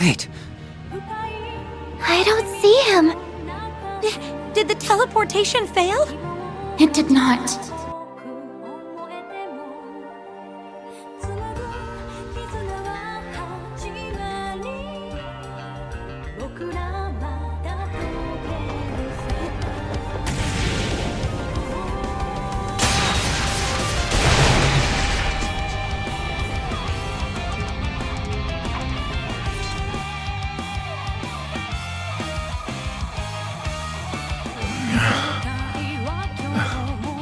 Wait. I don't see him. Did the teleportation fail? It did not.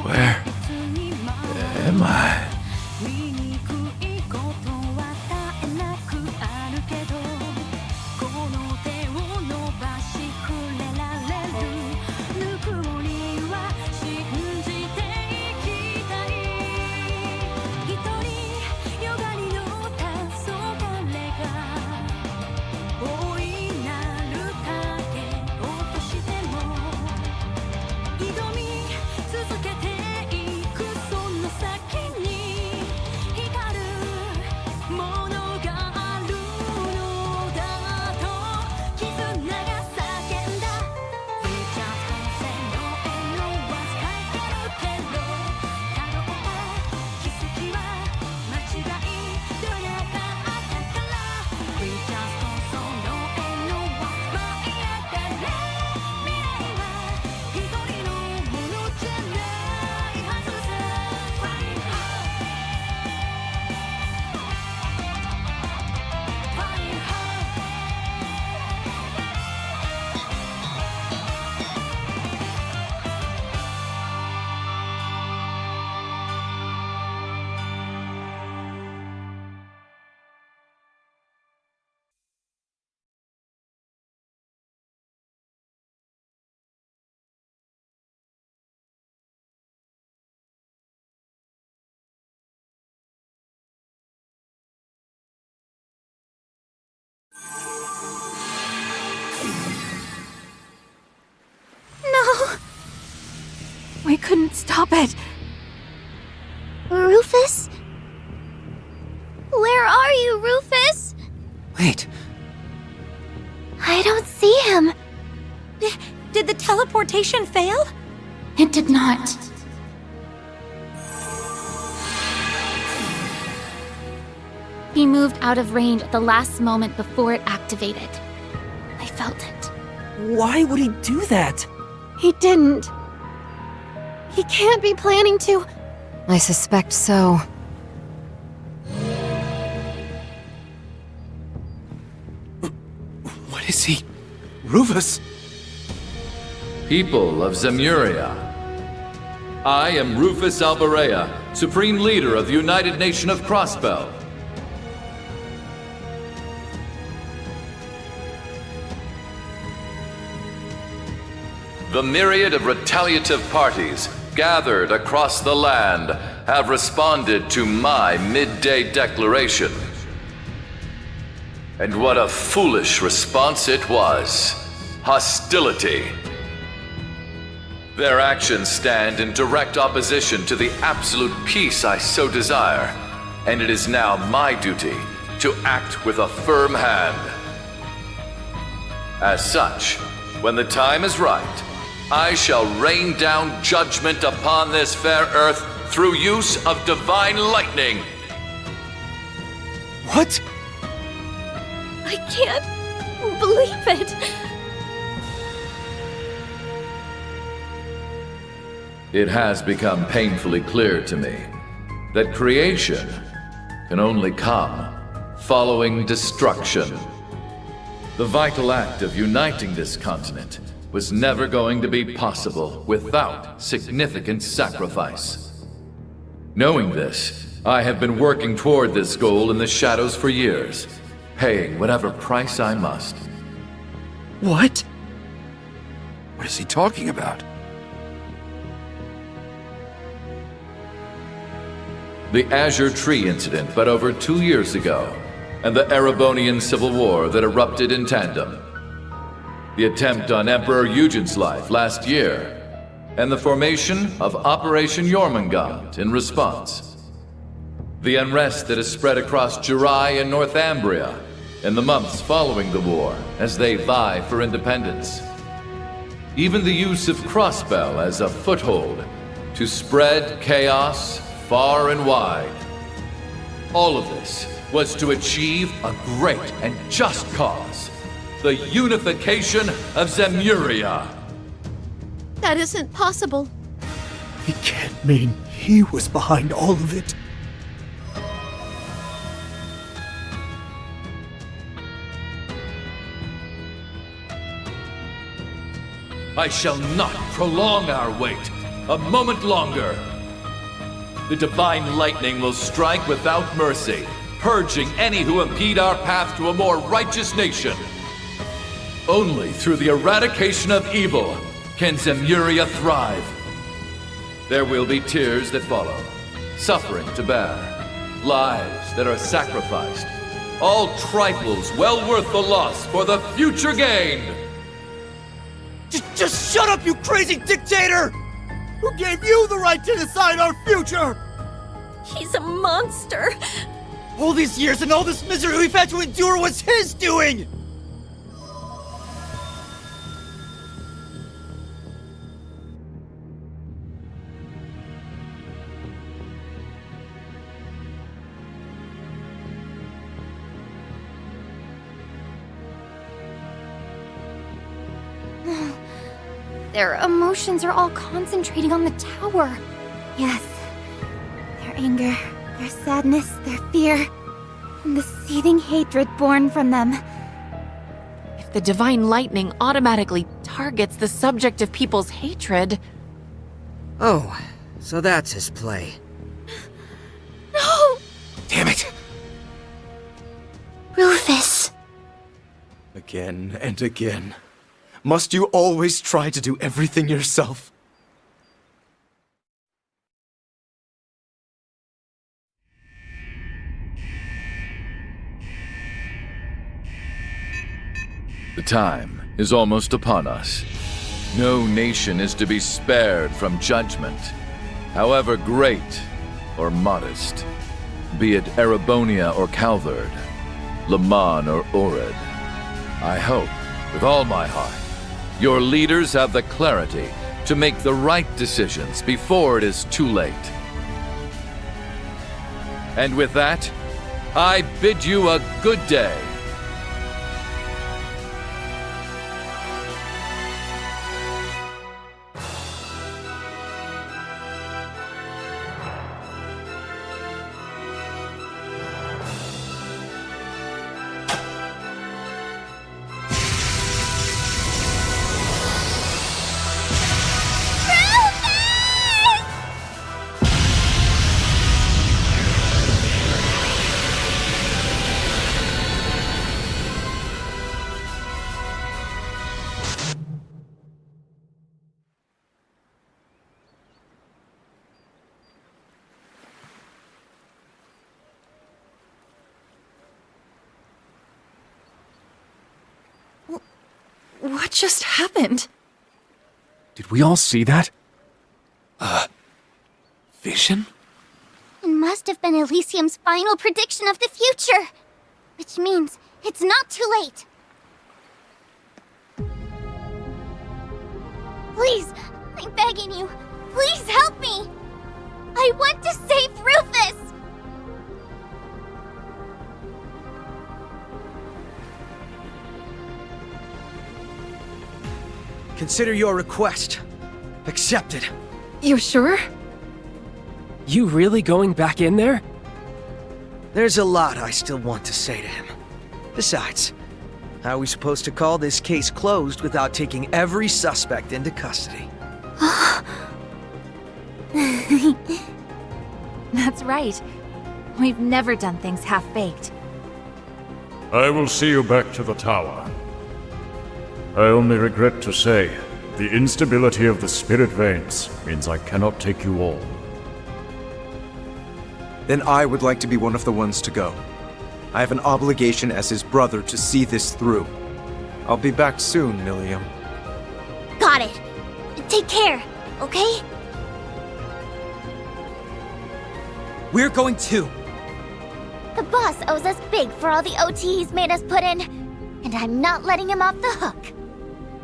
Where am I? No! We couldn't stop it. Rufus? Where are you, Rufus? Wait. I don't see him. Did the teleportation fail? It did not. He moved out of range at the last moment before it activated. I felt it. Why would he do that? He didn't. He can't be planning to. I suspect so. What is he? Rufus? People of Zemuria. I am Rufus Alberea, Supreme Leader of the United Nation of Crossbell. The myriad of retaliative parties gathered across the land have responded to my midday declaration. And what a foolish response it was. Hostility. Their actions stand in direct opposition to the absolute peace I so desire, and it is now my duty to act with a firm hand. As such, when the time is right, I shall rain down judgment upon this fair earth through use of divine lightning. What? I can't believe it. It has become painfully clear to me that creation can only come following destruction. The vital act of uniting this continent was never going to be possible without significant sacrifice. Knowing this, I have been working toward this goal in the shadows for years, paying whatever price I must. What? What is he talking about? The Azure Tree incident but over 2 years ago, and the Erebonian Civil War that erupted in tandem. The attempt on Emperor Eugen's life last year, and the formation of Operation Jormungand in response. The unrest that has spread across Jirai and Northumbria, in the months following the war as they vie for independence. Even the use of Crossbell as a foothold to spread chaos far and wide. All of this was to achieve a great and just cause, the unification of Zemuria. That isn't possible. He can't mean he was behind all of it. I shall not prolong our wait a moment longer. The divine lightning will strike without mercy, purging any who impede our path to a more righteous nation. Only through the eradication of evil can Zemuria thrive. There will be tears that follow, suffering to bear, lives that are sacrificed, all trifles well worth the loss for the future gain. Just shut up, you crazy dictator! Who gave you the right to decide our future? He's a monster. All these years and all this misery we've had to endure was his doing! Their emotions are all concentrating on the tower. Yes. Their anger, their sadness, their fear, and the seething hatred born from them. If the divine lightning automatically targets the subject of people's hatred... Oh, so that's his play. No! Damn it! Rufus. Again and again. Must you always try to do everything yourself? The time is almost upon us. No nation is to be spared from judgment, however great or modest, be it Erebonia or Calvard, Leman or Orid. I hope, with all my heart, your leaders have the clarity to make the right decisions before it is too late. And with that, I bid you a good day. What just happened? Did we all see that? Vision? It must have been Elysium's final prediction of the future. Which means it's not too late. Please, I'm begging you. Please help me. I want to save Rufus. Consider your request accepted. You're sure? You really going back in there? There's a lot I still want to say to him. Besides, how are we supposed to call this case closed without taking every suspect into custody? That's right. We've never done things half-baked. I will see you back to the tower. I only regret to say, the instability of the spirit veins means I cannot take you all. Then I would like to be one of the ones to go. I have an obligation as his brother to see this through. I'll be back soon, Milliam. Got it. Take care, okay? We're going too. The boss owes us big for all the OT he's made us put in, and I'm not letting him off the hook.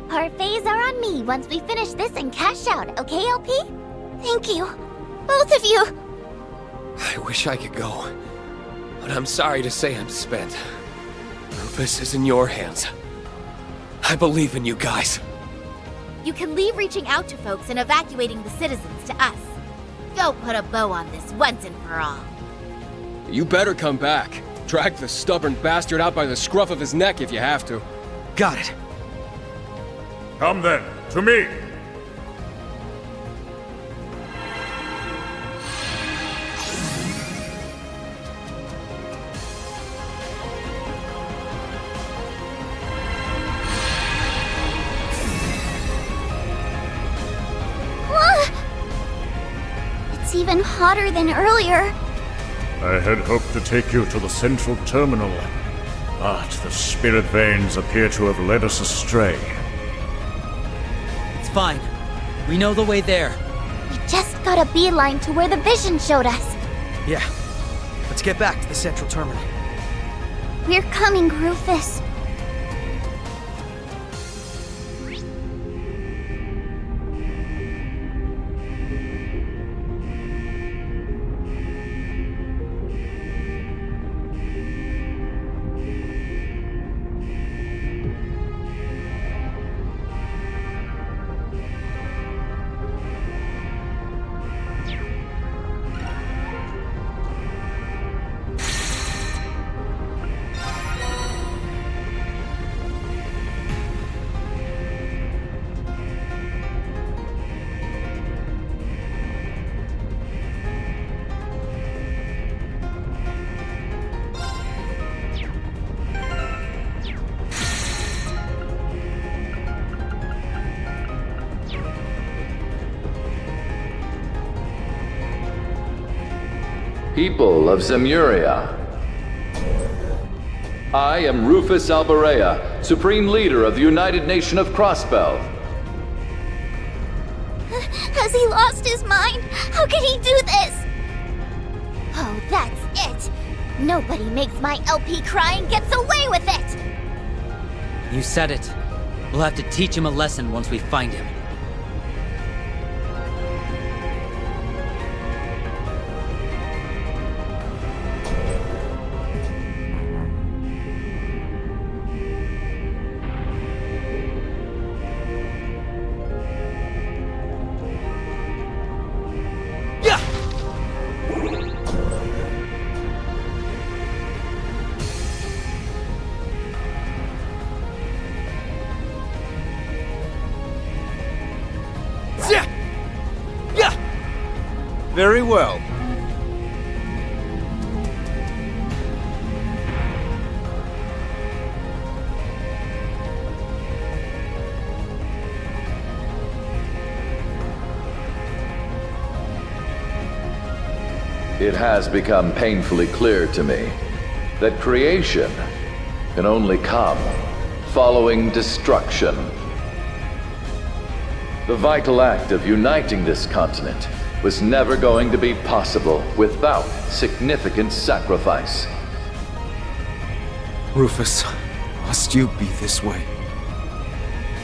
Parfaits are on me once we finish this and cash out, okay, LP? Thank you. Both of you. I wish I could go, but I'm sorry to say I'm spent. Rufus is in your hands. I believe in you guys. You can leave reaching out to folks and evacuating the citizens to us. Go put a bow on this once and for all. You better come back. Drag the stubborn bastard out by the scruff of his neck if you have to. Got it. Come then, to me! It's even hotter than earlier. I had hoped to take you to the central terminal, but the spirit veins appear to have led us astray. It's fine. We know the way there. We just got a beeline to where the vision showed us. Yeah. Let's get back to the central terminal. We're coming, Rufus. People of Zemuria. I am Rufus Alberea, Supreme Leader of the United Nation of Crossbell. Has he lost his mind? How can he do this? Oh, that's it. Nobody makes my LP cry and gets away with it. You said it. We'll have to teach him a lesson once we find him. Very well. It has become painfully clear to me that creation can only come following destruction. The vital act of uniting this continent was never going to be possible without significant sacrifice. Rufus, must you be this way?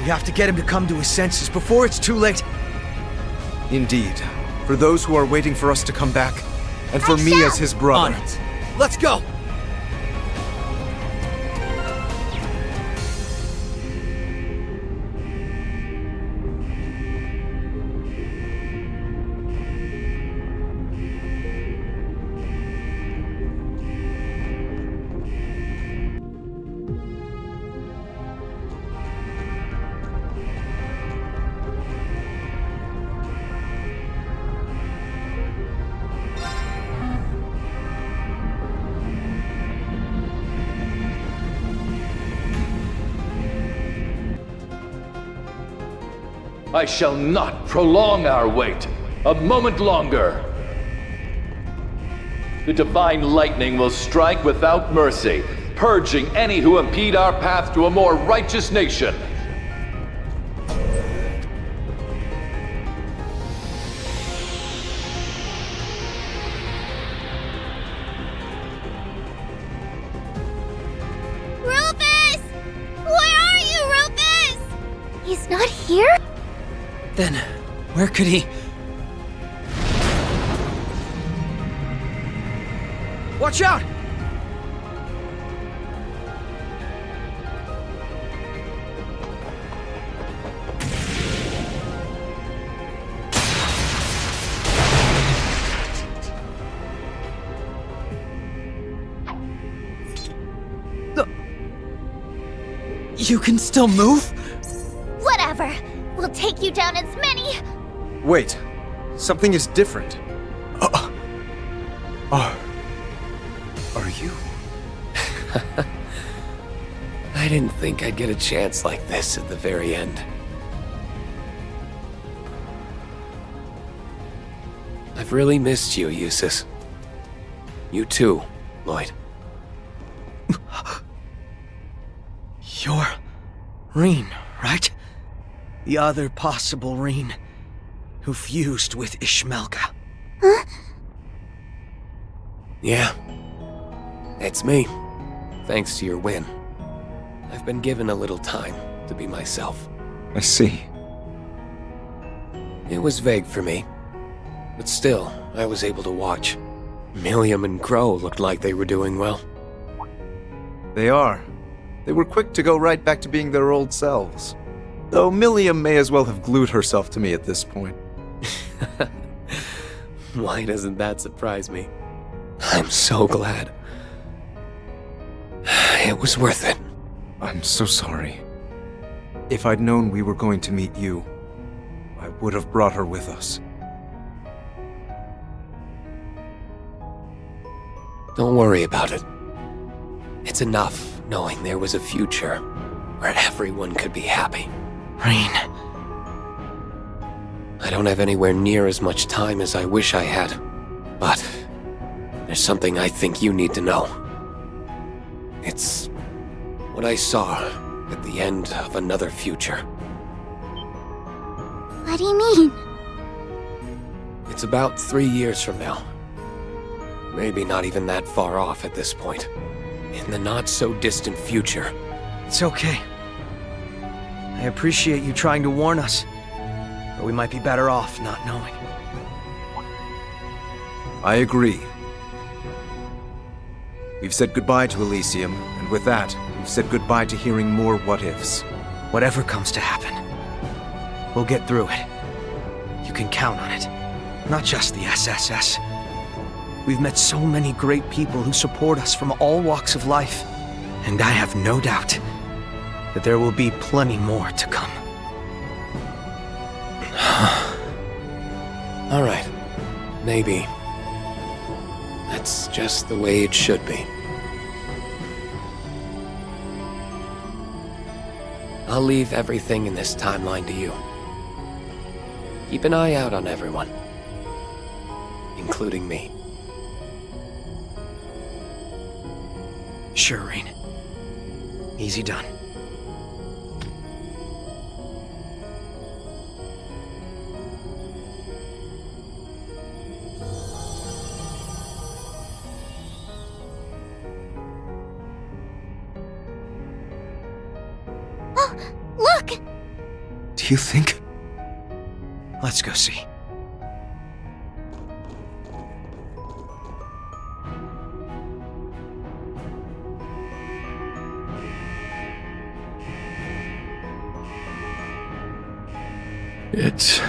We have to get him to come to his senses before it's too late. Indeed. For those who are waiting for us to come back, and for me as his brother. On it. Let's go! I shall not prolong our wait a moment longer. The divine lightning will strike without mercy, purging any who impede our path to a more righteous nation. here? Then, where could he... Watch out! You can still move? Whatever. We'll take you down as many... Wait, something is different. Are you? I didn't think I'd get a chance like this at the very end. I've really missed you, Eustace. You too, Lloyd. You're... Reen, right? The other possible Reen, who fused with Ishmelka. Huh? Yeah. It's me. Thanks to your win. I've been given a little time to be myself. I see. It was vague for me, but still, I was able to watch. Milliam and Crow looked like they were doing well. They are. They were quick to go right back to being their old selves. Though Milliam may as well have glued herself to me at this point. Why doesn't that surprise me? I'm so glad. It was worth it. I'm so sorry. If I'd known we were going to meet you, I would have brought her with us. Don't worry about it. It's enough knowing there was a future where everyone could be happy. Reen. I don't have anywhere near as much time as I wish I had, but there's something I think you need to know. It's what I saw at the end of another future. What do you mean? It's about 3 years from now. Maybe not even that far off at this point. In the not-so-distant future. It's okay. I appreciate you trying to warn us, but we might be better off not knowing. I agree. We've said goodbye to Elysium, and with that, we've said goodbye to hearing more what-ifs. Whatever comes to happen, we'll get through it. You can count on it. Not just the SSS. We've met so many great people who support us from all walks of life, and I have no doubt that there will be plenty more to come. All right. Maybe. That's just the way it should be. I'll leave everything in this timeline to you. Keep an eye out on everyone, including me. Sure, Reen. Easy done. Oh, look! Do you think? Let's go see. It's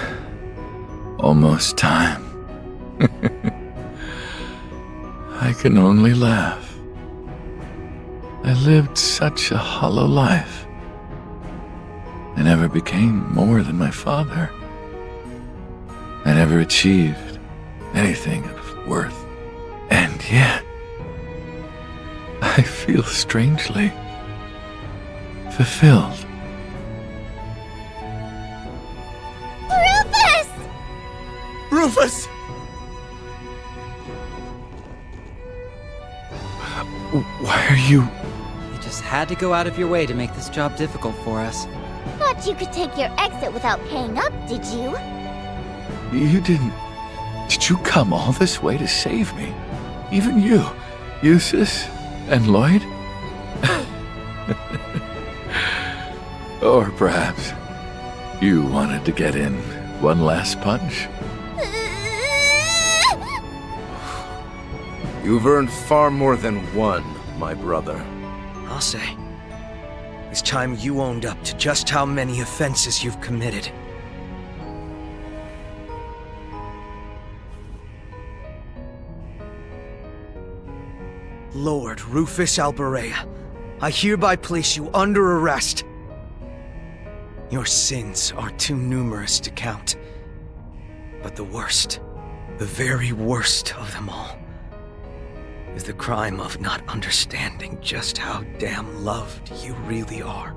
almost time. I can only laugh. I lived such a hollow life. I never became more than my father. I never achieved anything of worth. And yet, I feel strangely fulfilled. Rufus! Why are you... You just had to go out of your way to make this job difficult for us. Thought you could take your exit without paying up, did you? You didn't... Did you come all this way to save me? Even you, Eustace and Lloyd? Or perhaps You wanted to get in one last punch? You've earned far more than one, my brother. I'll say. It's time you owned up to just how many offenses you've committed. Lord Rufus Alberea, I hereby place you under arrest. Your sins are too numerous to count. But the worst, the very worst of them all, is the crime of not understanding just how damn loved you really are.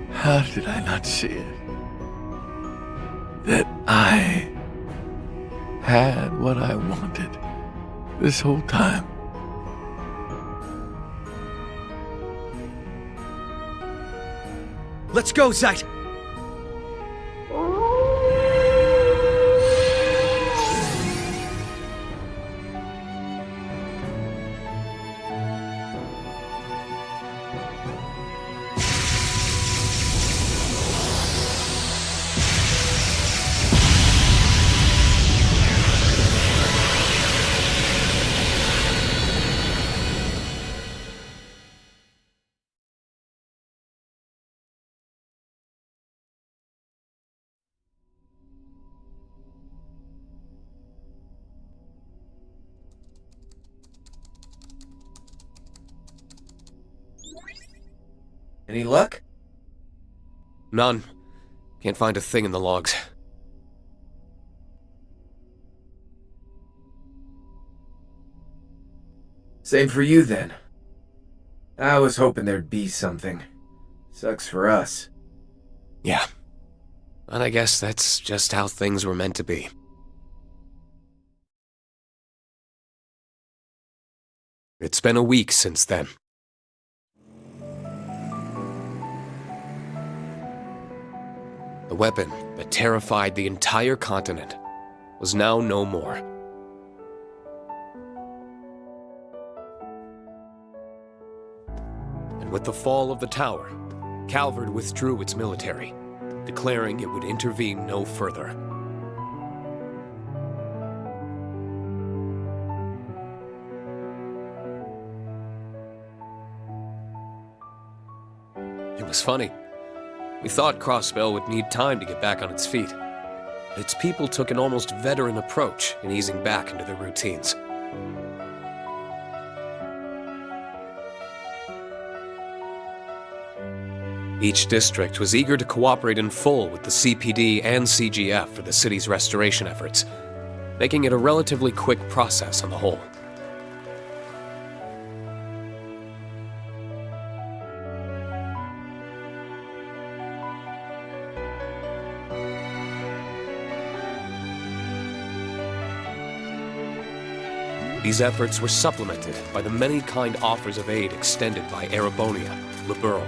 How did I not see it? That I had what I wanted this whole time. Let's go, Zeit! Any luck? None. Can't find a thing in the logs. Same for you then. I was hoping there'd be something. Sucks for us. Yeah. And I guess that's just how things were meant to be. It's been a week since then. The weapon that terrified the entire continent was now no more. And with the fall of the tower, Calvard withdrew its military, declaring it would intervene no further. It was funny. We thought Crossbell would need time to get back on its feet. But its people took an almost veteran approach in easing back into their routines. Each district was eager to cooperate in full with the CPD and CGF for the city's restoration efforts, making it a relatively quick process on the whole. These efforts were supplemented by the many kind offers of aid extended by Erebonia, Liberl,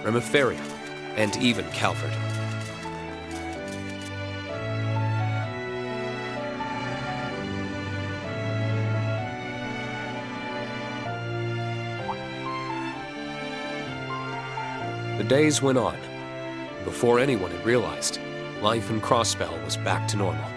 Remiferia, and even Calvard. The days went on. Before anyone had realized, life in Crossbell was back to normal.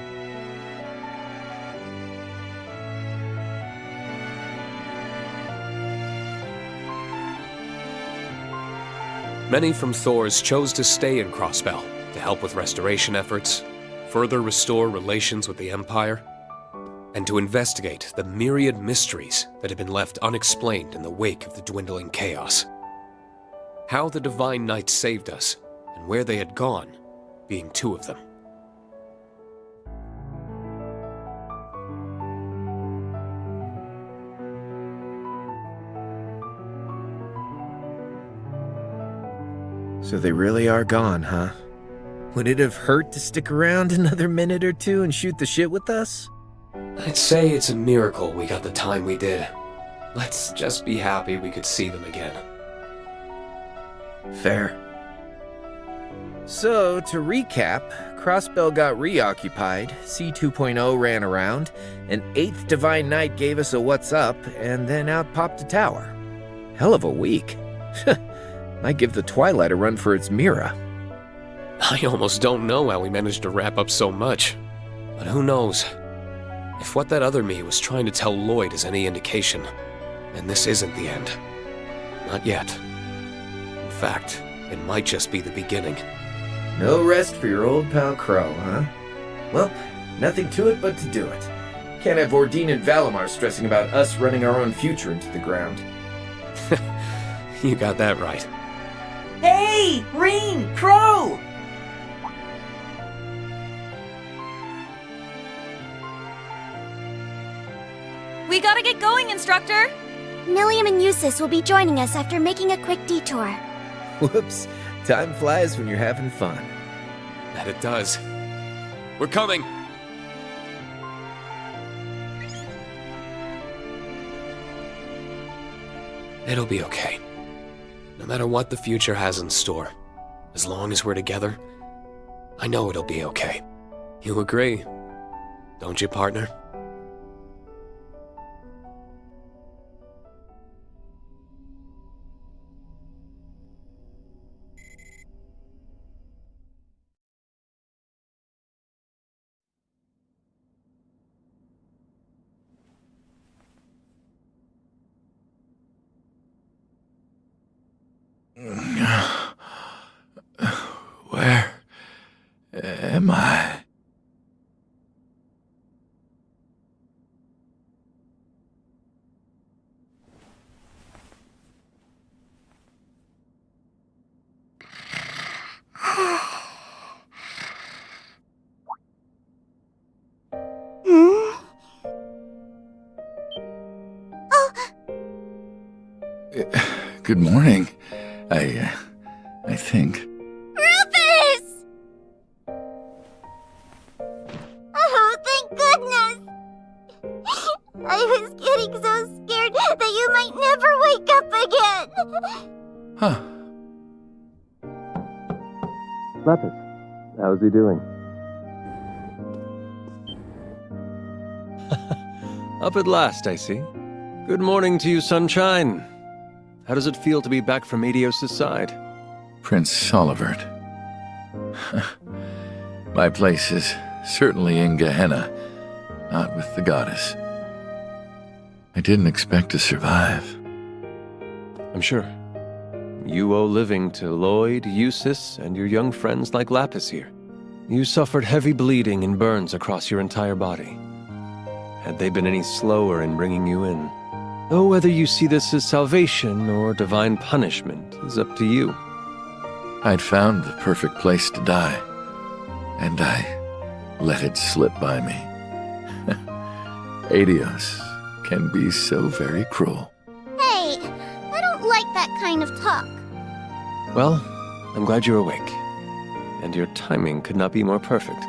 Many from Thors chose to stay in Crossbell to help with restoration efforts, further restore relations with the Empire, and to investigate the myriad mysteries that had been left unexplained in the wake of the dwindling chaos. How the Divine Knights saved us, and where they had gone, being two of them. So they really are gone, huh? Would it have hurt to stick around another minute or two and shoot the shit with us? I'd say it's a miracle we got the time we did. Let's just be happy we could see them again. Fair. So, to recap, Crossbell got reoccupied, C2.0 ran around, an 8th Divine Knight gave us a what's up, and then out popped a tower. Hell of a week. Might give the Twilight a run for its Mira. I almost don't know how we managed to wrap up so much. But who knows? If what that other me was trying to tell Lloyd is any indication, then this isn't the end. Not yet. In fact, it might just be the beginning. No rest for your old pal Crow, huh? Well, nothing to it but to do it. Can't have Ordine and Valimar stressing about us running our own future into the ground. You got that right. Hey! Reen! Crow! We gotta get going, Instructor! Milliam and Eustace will be joining us after making a quick detour. Whoops. Time flies when you're having fun. That it does. We're coming! It'll be okay. No matter what the future has in store, as long as we're together, I know it'll be okay. You agree, don't you, partner? Where am I? Good morning. I think. Rufus! Oh, thank goodness! I was getting so scared that you might never wake up again! Huh. Lapis, how's he doing? Up at last, I see. Good morning to you, Sunshine. How does it feel to be back from Adios' side? Prince Olivert. My place is certainly in Gehenna, not with the goddess. I didn't expect to survive. I'm sure. You owe living to Lloyd, Eustace, and your young friends like Lapis here. You suffered heavy bleeding and burns across your entire body. Had they been any slower in bringing you in? Though whether you see this as salvation or divine punishment is up to you. I'd found the perfect place to die, and I let it slip by me. Adios can be so very cruel. Hey, I don't like that kind of talk. Well, I'm glad you're awake. And your timing could not be more perfect.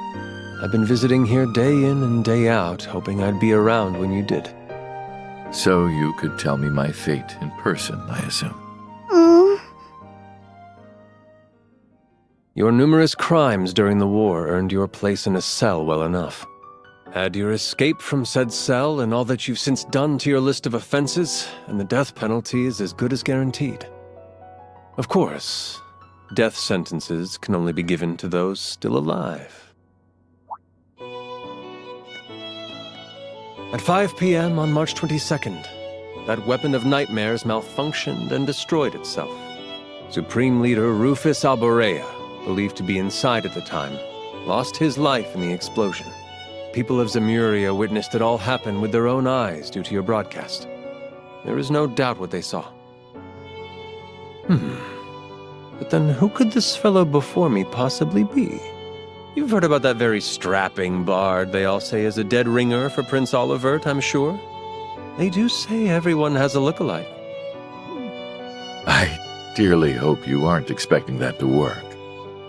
I've been visiting here day in and day out, hoping I'd be around when you did. So you could tell me my fate in person, I assume. Your numerous crimes during the war earned your place in a cell well enough. Add your escape from said cell and all that you've since done to your list of offenses, and the death penalty is as good as guaranteed. Of course, death sentences can only be given to those still alive. At 5 p.m. on March 22nd, that weapon of nightmares malfunctioned and destroyed itself. Supreme Leader Rufus Alborea, believed to be inside at the time, lost his life in the explosion. People of Zemuria witnessed it all happen with their own eyes due to your broadcast. There is no doubt what they saw. But then who could this fellow before me possibly be? You've heard about that very strapping bard they all say is a dead ringer for Prince Olivert, I'm sure. They do say everyone has a look-alike. I dearly hope you aren't expecting that to work.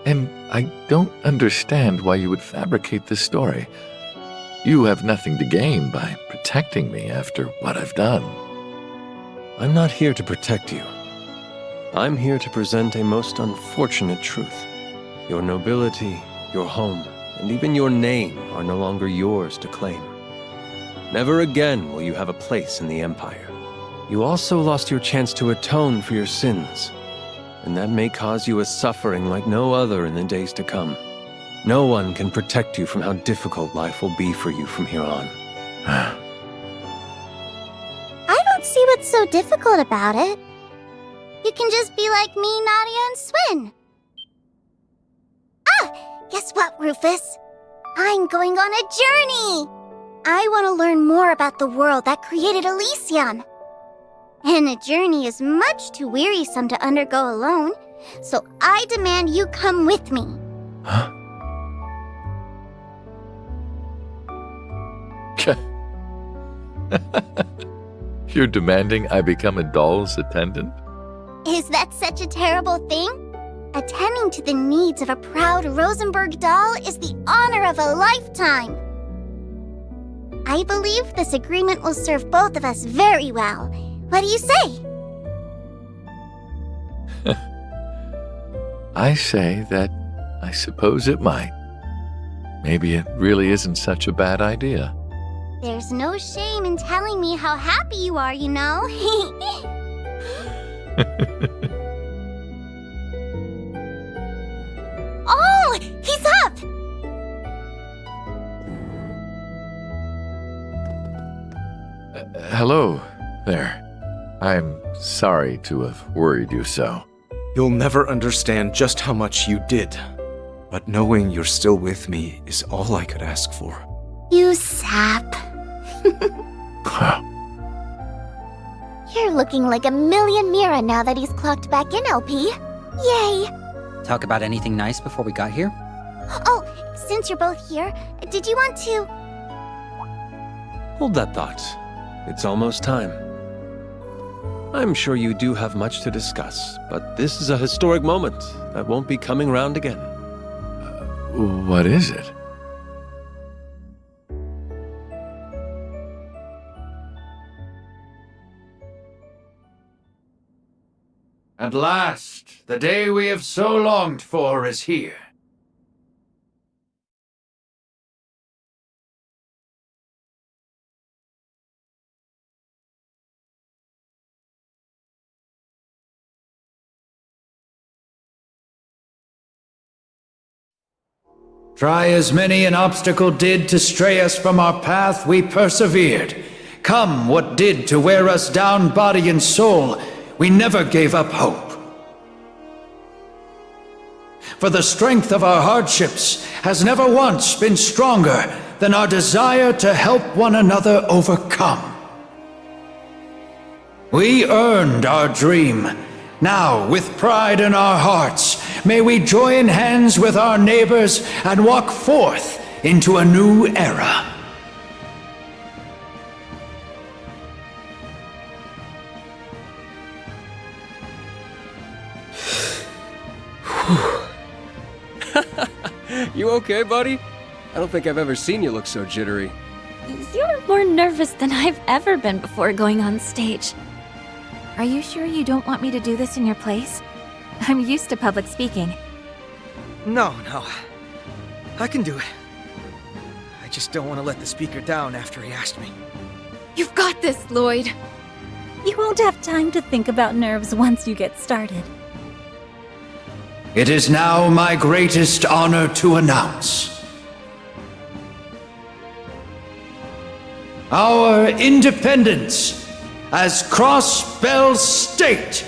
And I don't understand why you would fabricate this story. You have nothing to gain by protecting me after what I've done. I'm not here to protect you. I'm here to present a most unfortunate truth. Your nobility, your home, and even your name are no longer yours to claim. Never again will you have a place in the Empire. You also lost your chance to atone for your sins, and that may cause you a suffering like no other in the days to come. No one can protect you from how difficult life will be for you from here on. I don't see what's so difficult about it. You can just be like me, Nadia, and Swin. Ah! Guess what, Rufus? I'm going on a journey! I want to learn more about the world that created Elysium. And a journey is much too wearisome to undergo alone, so I demand you come with me. Huh? You're demanding I become a doll's attendant? Is that such a terrible thing? Attending to the needs of a proud Rosenberg doll is the honor of a lifetime. I believe this agreement will serve both of us very well. What do you say? I say that I suppose it might. Maybe it really isn't such a bad idea. There's no shame in telling me how happy you are, you know. Oh, he's up! Hello there. I'm sorry to have worried you so. You'll never understand just how much you did, but knowing you're still with me is all I could ask for. You sap. You're looking like a million Mira now that he's clocked back in, LP. Yay! Talk about anything nice before we got here? Oh, since you're both here, did you want to... Hold that thought. It's almost time. I'm sure you do have much to discuss, but this is a historic moment that won't be coming round again. What is it? At last, the day we have so longed for is here. Try as many an obstacle did to stray us from our path, we persevered. Come what did to wear us down body and soul, we never gave up hope. For the strength of our hardships has never once been stronger than our desire to help one another overcome. We earned our dream. Now, with pride in our hearts, may we join hands with our neighbors and walk forth into a new era. You okay, buddy? I don't think I've ever seen you look so jittery. You're more nervous than I've ever been before going on stage. Are you sure you don't want me to do this in your place? I'm used to public speaking. No. I can do it. I just don't want to let the speaker down after he asked me. You've got this, Lloyd. You won't have time to think about nerves once you get started. It is now my greatest honor to announce our independence as Crossbell State.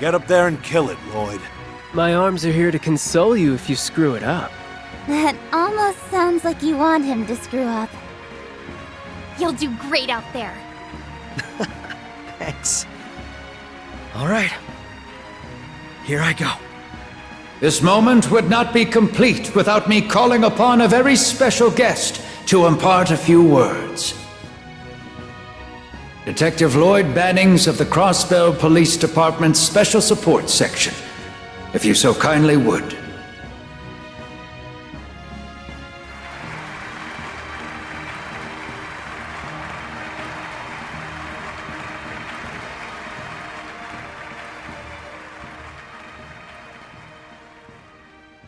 Get up there and kill it, Lloyd. My arms are here to console you if you screw it up. That almost sounds like you want him to screw up. You'll do great out there. Thanks. All right. Here I go. This moment would not be complete without me calling upon a very special guest to impart a few words. Detective Lloyd Bannings of the Crossbell Police Department's Special Support Section, if you so kindly would.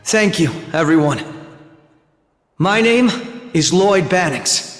Thank you, everyone. My name is Lloyd Bannings.